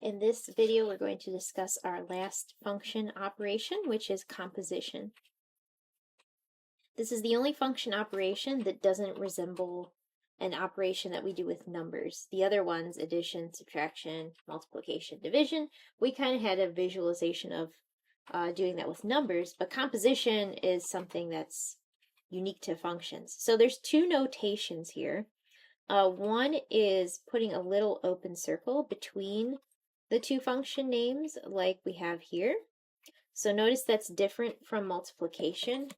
In this video, we're going to discuss our last function operation, which is composition. This is the only function operation that doesn't resemble an operation that we do with numbers. The other ones, addition, subtraction, multiplication, division, we kind of had a visualization of doing that with numbers, but composition is something that's unique to functions. So there's two notations here. One is putting a little open circle between the two function names like we have here. So notice that's different from multiplication.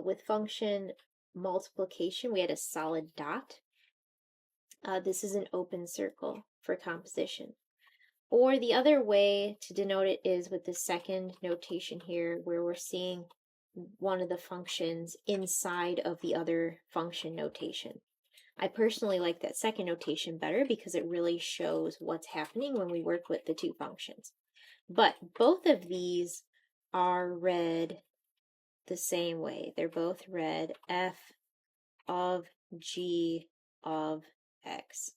With function multiplication, we had a solid dot. This is an open circle for composition. Or the other way to denote it is with the second notation here, where we're seeing one of the functions inside of the other function notation. I personally like that second notation better because it really shows what's happening when we work with the two functions. But both of these are read the same way. They're both read f of g of x.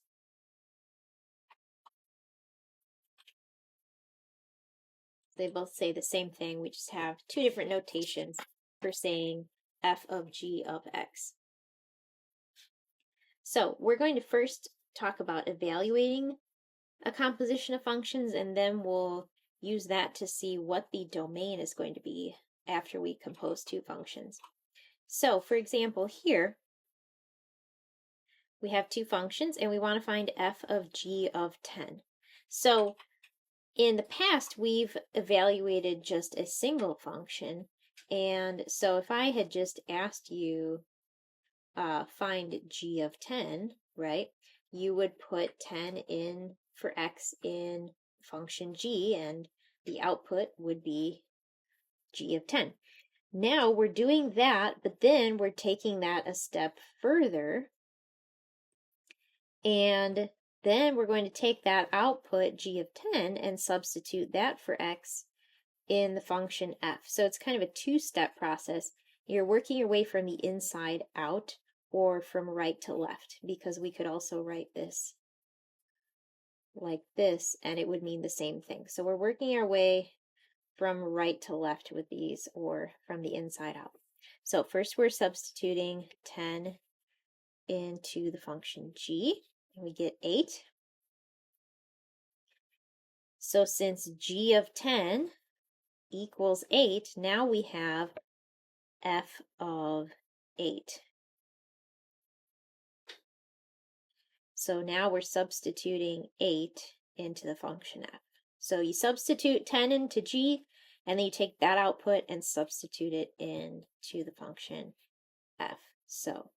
They both say the same thing. We just have two different notations for saying f of g of x. So we're going to first talk about evaluating a composition of functions, and then we'll use that to see what the domain is going to be after we compose two functions. So for example, here we have two functions and we want to find f of g of 10. So in the past, we've evaluated just a single function, and so if I had just asked you find g of 10, right, you would put 10 in for x in function g, and the output would be g of 10. Now we're doing that, but then we're taking that a step further, and then we're going to take that output g of 10 and substitute that for x in the function f. So it's kind of a two-step process. You're working your way from the inside out or from right to left, because we could also write this like this and it would mean the same thing. So we're working our way from right to left with these, or from the inside out. So first we're substituting 10 into the function g, and we get 8. So since g of 10 equals 8, now we have f of 8. So now we're substituting 8 into the function f. So you substitute 10 into g, and then you take that output and substitute it into the function f. So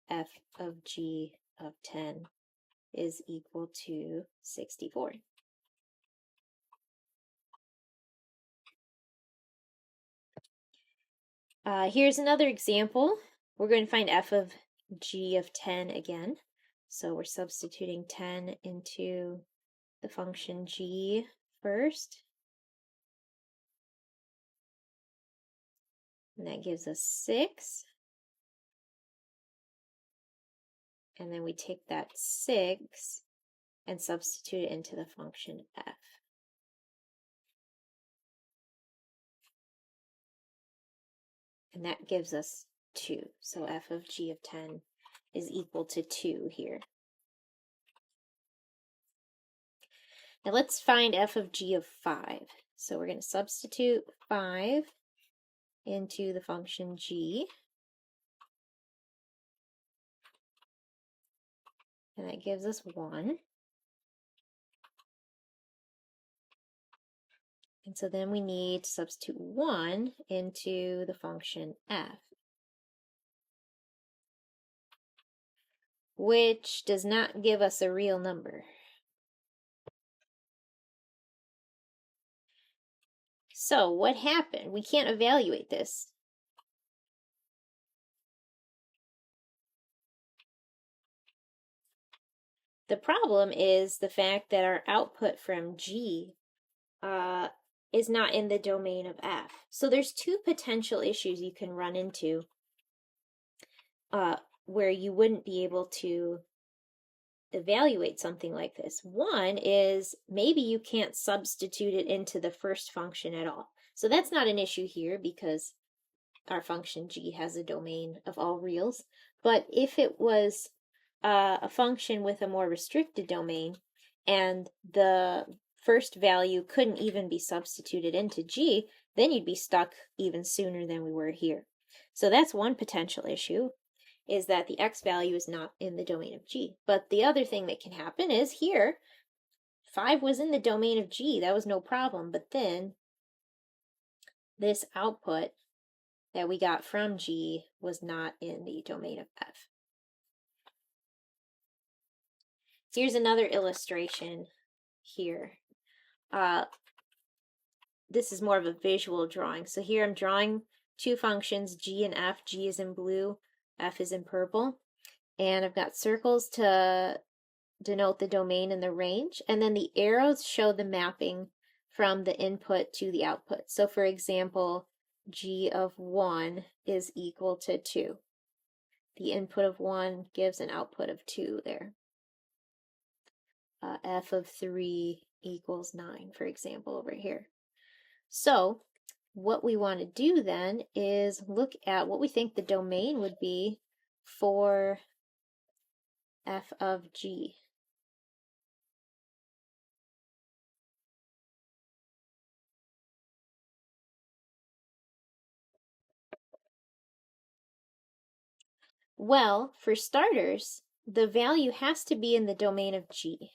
f of g of 10 is equal to 64. Here's another example. We're going to find f of g of 10 again. So we're substituting 10 into the function g first. And that gives us 6. And then we take that 6 and substitute it into the function f. And that gives us 2. So f of g of 10 is equal to 2 here. Now let's find f of g of 5. So we're going to substitute 5 into the function g. And that gives us 1. And so then we need to substitute 1 into the function f, which does not give us a real number. So what happened? We can't evaluate this. The problem is the fact that our output from g is not in the domain of f. So there's two potential issues you can run into where you wouldn't be able to evaluate something like this. One is maybe you can't substitute it into the first function at all. So that's not an issue here because our function g has a domain of all reals. But if it was a function with a more restricted domain and the first value couldn't even be substituted into g, then you'd be stuck even sooner than we were here. So that's one potential issue, is that the x value is not in the domain of g. But the other thing that can happen is here, 5 was in the domain of g, that was no problem, but then this output that we got from g was not in the domain of f. Here's another illustration here. This is more of a visual drawing. So here I'm drawing two functions, g and f. G is in blue, f is in purple. And I've got circles to denote the domain and the range. And then the arrows show the mapping from the input to the output. So for example, g of 1 is equal to 2. The input of 1 gives an output of 2 there. F of 3 equals 9, for example, over here. So what we want to do then is look at what we think the domain would be for f of g. Well, for starters, the value has to be in the domain of g.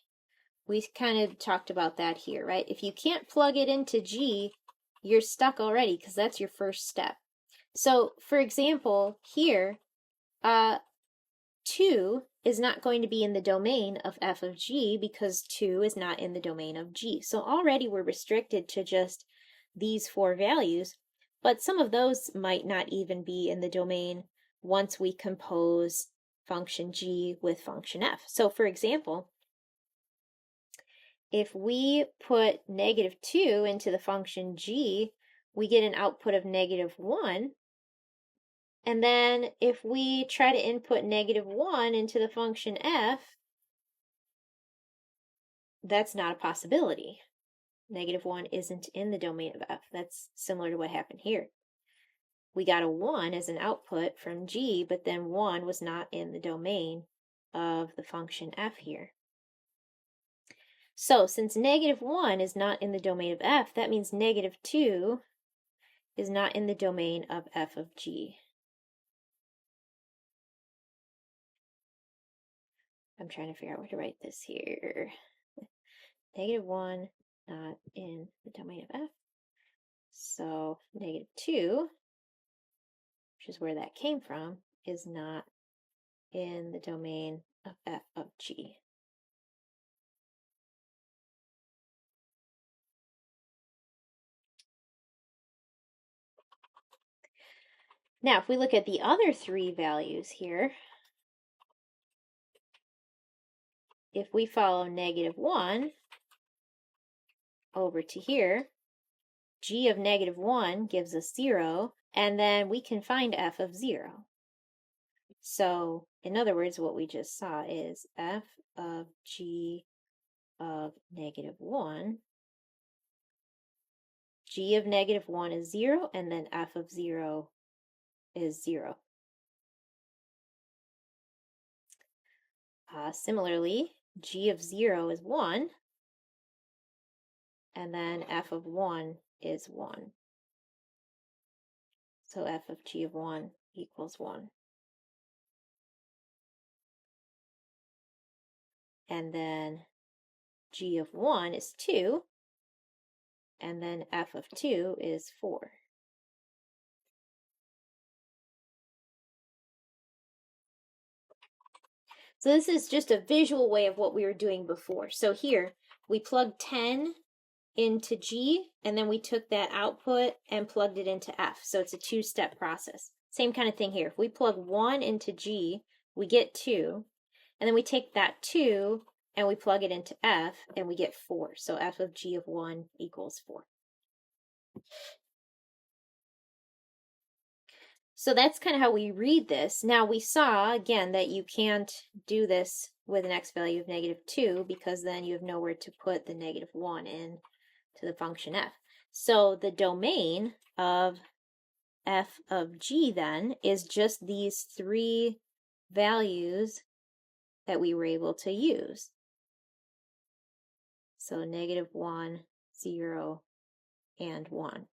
We kind of talked about that here, right? If you can't plug it into g, you're stuck already because that's your first step. So, for example, here, 2 is not going to be in the domain of f of g because 2 is not in the domain of g. So already we're restricted to just these 4 values, but some of those might not even be in the domain once we compose function g with function f. So for example, if we put -2 into the function g, we get an output of -1. And then if we try to input -1 into the function f, that's not a possibility. -1 isn't in the domain of f. That's similar to what happened here. We got a 1 as an output from g, but then 1 was not in the domain of the function f here. So since -1 is not in the domain of f, that means -2 is not in the domain of f of g. I'm trying to figure out where to write this here. -1 not in the domain of f. So -2, which is where that came from, is not in the domain of f of g. Now, if we look at the other 3 values here, if we follow -1 over to here, g of -1 gives us 0, and then we can find f of 0. So, in other words, what we just saw is f of g of -1. G of -1 is 0, and then f of 0 is 0. Similarly, g of 0 is 1, and then f of 1 is 1. So f of g of 1 equals 1. And then g of 1 is 2, and then f of 2 is 4. So this is just a visual way of what we were doing before. So here, we plugged 10 into G, and then we took that output and plugged it into F. So it's a 2-step process. Same kind of thing here. If we plug 1 into G, we get 2, and then we take that 2 and we plug it into F, and we get 4. So F of G of 1 equals 4. So that's kind of how we read this. Now we saw, again, that you can't do this with an x value of -2 because then you have nowhere to put the -1 in to the function f. So the domain of f of g then is just these three values that we were able to use. So -1, 0, and 1.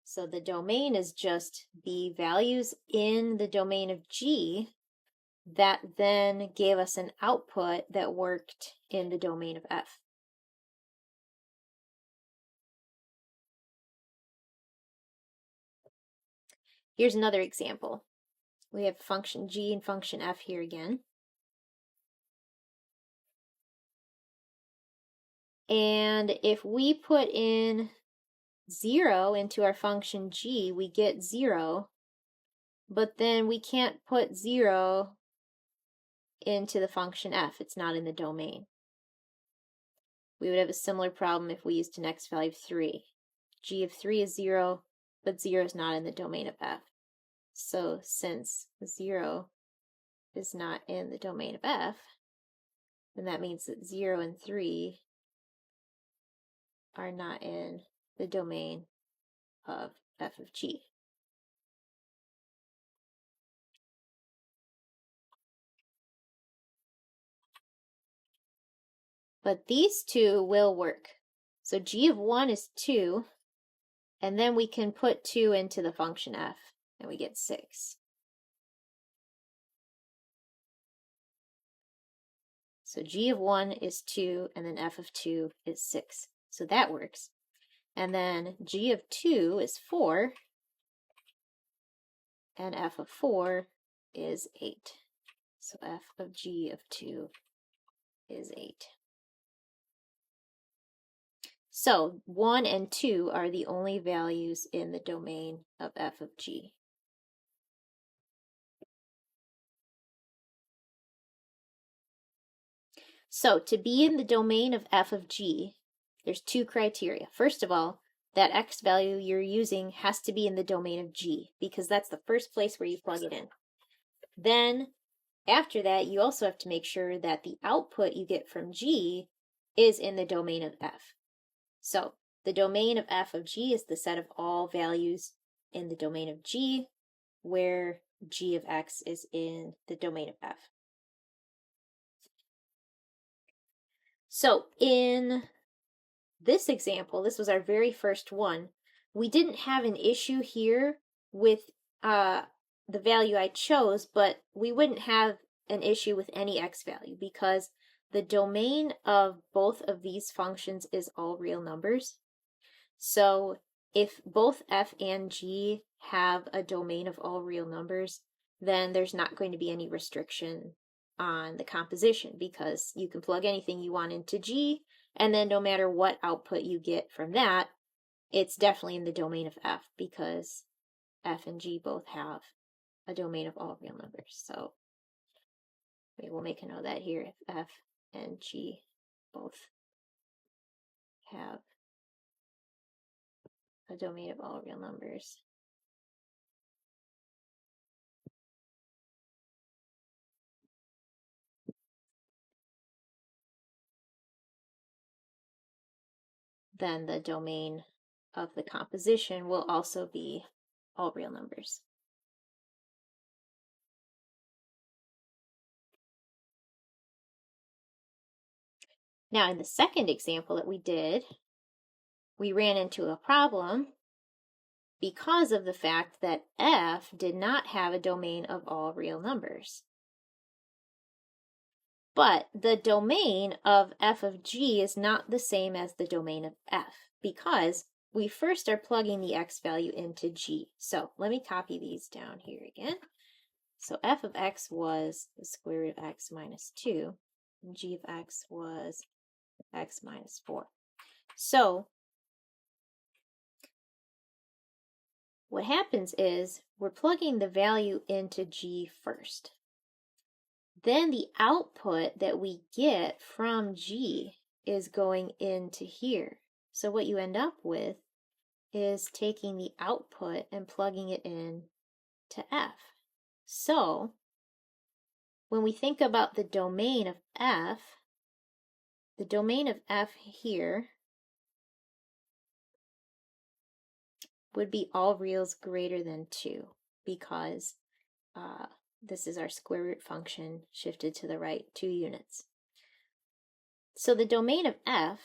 So the domain is just the values in the domain of G that then gave us an output that worked in the domain of F. Here's another example. We have function G and function F here again. And if we put in 0 into our function G, we get 0, but then we can't put 0 into the function f. It's not in the domain. We would have a similar problem if we used an x value of 3. G of 3 is 0, but 0 is not in the domain of f. So since 0 is not in the domain of f, then that means that 0 and 3 are not in the domain of f of g. But these two will work. So g of 1 is 2, and then we can put 2 into the function f, and we get 6. So g of 1 is 2, and then f of 2 is 6. So that works. And then g of 2 is 4, and f of 4 is 8. So f of g of 2 is 8. So 1 and 2 are the only values in the domain of f of g. So to be in the domain of f of g, there's two criteria. First of all, that x value you're using has to be in the domain of g, because that's the first place where you plug it in. Then, after that, you also have to make sure that the output you get from g is in the domain of f. So, the domain of f of g is the set of all values in the domain of g, where g of x is in the domain of f. So, in this example, this was our very first one, we didn't have an issue here with the value I chose, but we wouldn't have an issue with any x value because the domain of both of these functions is all real numbers. So if both f and g have a domain of all real numbers, then there's not going to be any restriction on the composition because you can plug anything you want into g, and then no matter what output you get from that, it's definitely in the domain of f because f and g both have a domain of all real numbers. So maybe we'll make a note of that here. If f and g both have a domain of all real numbers, then the domain of the composition will also be all real numbers. Now, in the second example that we did, we ran into a problem because of the fact that f did not have a domain of all real numbers. But the domain of f of g is not the same as the domain of f because we first are plugging the x value into g. So let me copy these down here again. So f of x was the square root of x minus 2, and g of x was x minus 4. So what happens is we're plugging the value into g first. Then the output that we get from g is going into here. So what you end up with is taking the output and plugging it in to f. So when we think about the domain of f here would be all reals greater than 2 because this is our square root function shifted to the right 2 units. So the domain of f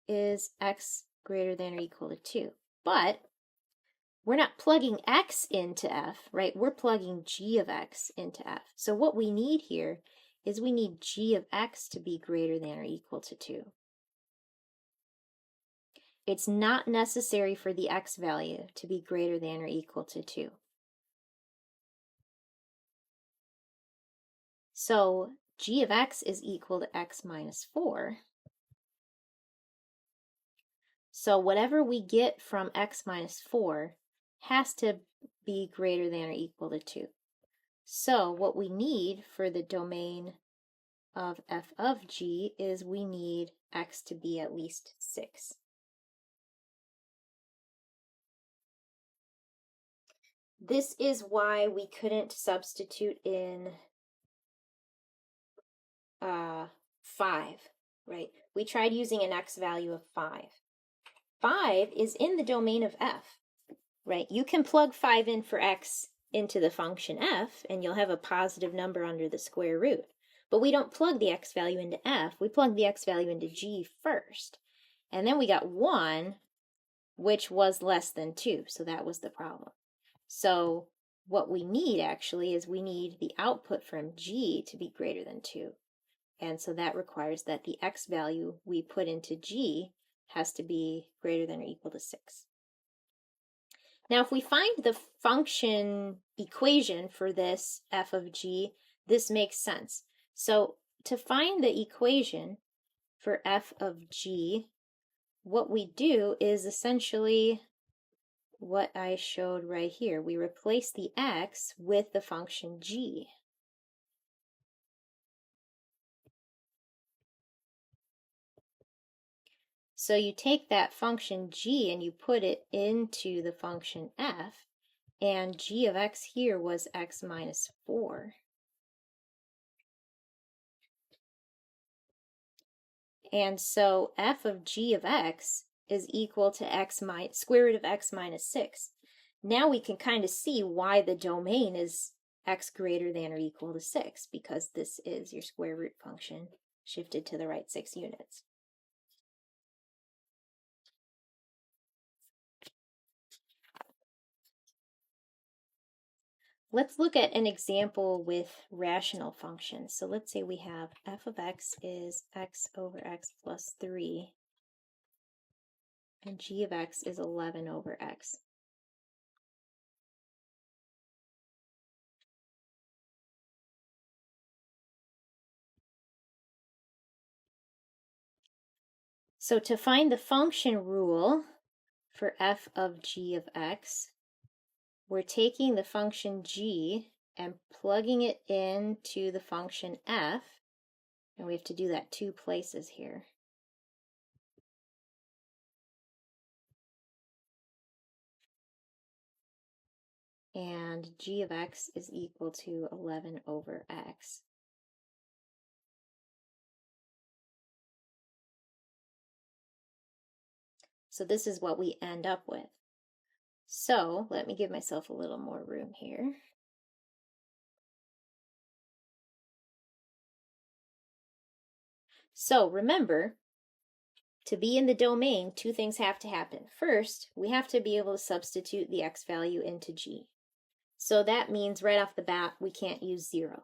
is x greater than or equal to 2. But we're not plugging x into f, right? We're plugging g of x into f. So what we need here is we need g of x to be greater than or equal to 2. It's not necessary for the x value to be greater than or equal to 2. So g of x is equal to x minus 4. So whatever we get from x minus 4 has to be greater than or equal to 2. So what we need for the domain of f of g is we need x to be at least 6. This is why we couldn't substitute in 5, right? We tried using an x value of 5. 5 is in the domain of f, right? You can plug 5 in for x into the function f, and you'll have a positive number under the square root. But we don't plug the x value into f, we plug the x value into g first. And then we got 1, which was less than 2, so that was the problem. So what we need actually is we need the output from g to be greater than 2. And so that requires that the x value we put into g has to be greater than or equal to 6. Now, if we find the function equation for this f of g, this makes sense. So to find the equation for f of g, what we do is essentially what I showed right here. We replace the x with the function g. So you take that function g and you put it into the function f, and g of x here was x minus 4. And so f of g of x is equal to square root of x minus 6. Now we can kind of see why the domain is x greater than or equal to 6, because this is your square root function shifted to the right 6 units. Let's look at an example with rational functions. So let's say we have f of x is x over x plus 3, and g of x is 11 over x. So to find the function rule for f of g of x, we're taking the function g and plugging it into the function f, and we have to do that 2 places here. And g of x is equal to 11 over x. So this is what we end up with. So let me give myself a little more room here. So remember, to be in the domain, 2 things have to happen. First, we have to be able to substitute the x value into g. So that means right off the bat, we can't use 0.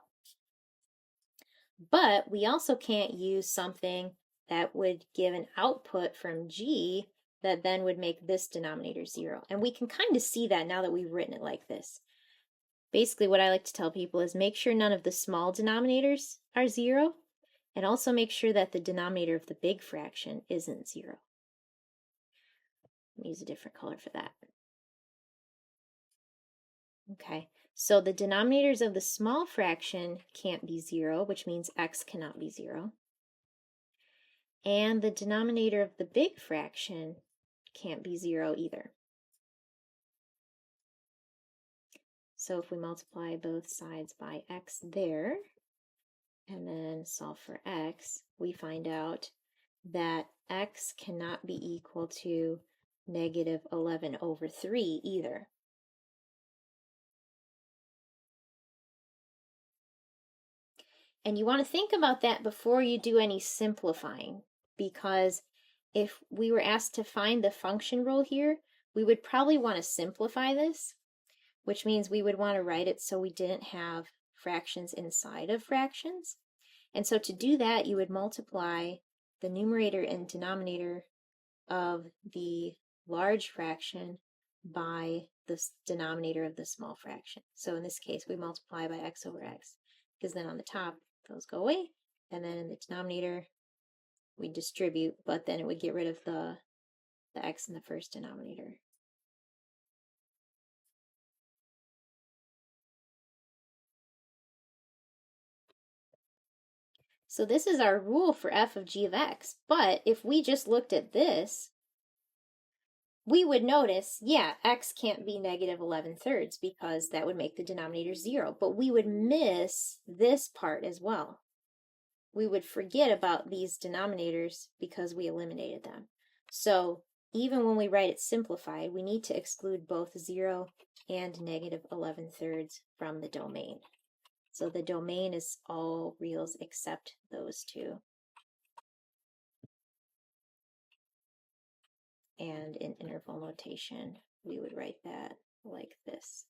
But we also can't use something that would give an output from g that then would make this denominator 0. And we can kind of see that now that we've written it like this. Basically, what I like to tell people is make sure none of the small denominators are 0, and also make sure that the denominator of the big fraction isn't 0. Let me use a different color for that. Okay, so the denominators of the small fraction can't be 0, which means x cannot be 0. And the denominator of the big fraction can't be 0 either. So if we multiply both sides by x there, and then solve for x, we find out that x cannot be equal to negative 11 over 3 either. And you want to think about that before you do any simplifying, because if we were asked to find the function rule here, we would probably want to simplify this, which means we would want to write it so we didn't have fractions inside of fractions. And so to do that, you would multiply the numerator and denominator of the large fraction by the denominator of the small fraction. So in this case, we multiply by x over x, because then on the top, those go away, and then in the denominator, we distribute, but then it would get rid of the x in the first denominator. So this is our rule for f of g of x, but if we just looked at this, we would notice, yeah, x can't be negative 11 thirds because that would make the denominator 0, but we would miss this part as well. We would forget about these denominators because we eliminated them. So even when we write it simplified, we need to exclude both 0 and negative 11 thirds from the domain. So the domain is all reals except those two. And in interval notation, we would write that like this.